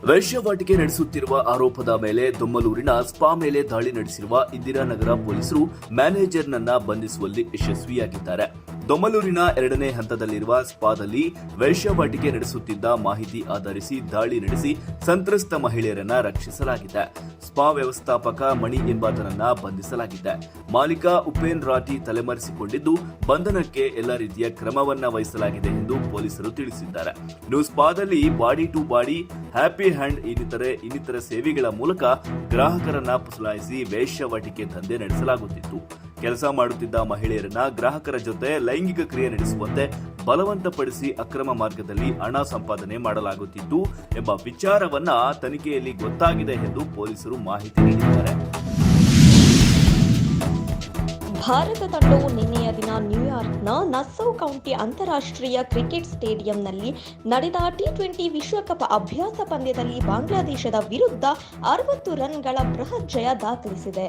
ವೇಶ್ಯಾವಾಟಿಕೆ ನಡೆಸುತ್ತಿರುವ ಆರೋಪದ ಮೇಲೆ ದೊಮ್ಮಲೂರಿನ ಸ್ಪಾ ಮೇಲೆ ದಾಳಿ ನಡೆಸಿರುವ ಇಂದಿರಾನಗರ ಪೊಲೀಸರು ಮ್ಯಾನೇಜರ್ನನ್ನ ಬಂಧಿಸುವಲ್ಲಿ ಯಶಸ್ವಿಯಾಗಿದ್ದಾರೆ. ದೊಮ್ಮಲೂರಿನ 2ನೇ ಹಂತದಲ್ಲಿರುವ ಸ್ಪಾದಲ್ಲಿ ವೇಶ್ಯಾವಾಟಿಕೆ ನಡೆಸುತ್ತಿದ್ದ ಮಾಹಿತಿ ಆಧರಿಸಿ ದಾಳಿ ನಡೆಸಿ ಸಂತ್ರಸ್ತ ಮಹಿಳೆಯರನ್ನ ರಕ್ಷಿಸಲಾಗಿದೆ. ಸ್ಪಾ ವ್ಯವಸ್ಥಾಪಕ ಮಣಿ ಎಂಬಾತನನ್ನ ಬಂಧಿಸಲಾಗಿದೆ. ಮಾಲೀಕ ಉಪೇನ್ ರಾಠಿ ತಲೆಮರೆಸಿಕೊಂಡಿದ್ದು, ಬಂಧನಕ್ಕೆ ಎಲ್ಲ ರೀತಿಯ ಕ್ರಮವನ್ನ ವಹಿಸಲಾಗಿದೆ ಎಂದು ಪೊಲೀಸರು ತಿಳಿಸಿದ್ದಾರೆ. ಇನ್ನು ಸ್ಪಾದಲ್ಲಿ body to body, happy hand ಇನ್ನಿತರ ಸೇವೆಗಳ ಮೂಲಕ ಗ್ರಾಹಕರನ್ನ ಪುಸಲಾಯಿಸಿ ವೇಶ್ಯಾವಾಟಿಕೆ ದಂಧೆ ನಡೆಸಲಾಗುತ್ತಿತ್ತು. ಕೆಲಸ ಮಾಡುತ್ತಿದ್ದ ಮಹಿಳೆಯರನ್ನ ಗ್ರಾಹಕರ ಜೊತೆ ಲೈಂಗಿಕ ಕ್ರಿಯೆ ನಡೆಸುವಂತೆ ಬಲವಂತಪಡಿಸಿ ಅಕ್ರಮ ಮಾರ್ಗದಲ್ಲಿ ಹಣ ಸಂಪಾದನೆ ಮಾಡಲಾಗುತ್ತಿತ್ತು ಎಂಬ ವಿಚಾರವನ್ನ ತನಿಖೆಯಲ್ಲಿ ಗೊತ್ತಾಗಿದೆ ಎಂದು ಪೊಲೀಸರು ಮಾಹಿತಿ ನೀಡಿದ್ದಾರೆ. ಭಾರತ ತಂಡವು ನಿನ್ನೆಯ ದಿನ ನ್ಯೂಯಾರ್ಕ್ನ ನಸ್ಸೌ ಕೌಂಟಿ ಅಂತಾರಾಷ್ಟ್ರೀಯ ಕ್ರಿಕೆಟ್ ಸ್ಟೇಡಿಯಂನಲ್ಲಿ ನಡೆದ T20 ವಿಶ್ವಕಪ್ ಅಭ್ಯಾಸ ಪಂದ್ಯದಲ್ಲಿ ಬಾಂಗ್ಲಾದೇಶದ ವಿರುದ್ಧ 60 ರನ್ಗಳ ಬೃಹತ್ ಜಯ ದಾಖಲಿಸಿದೆ.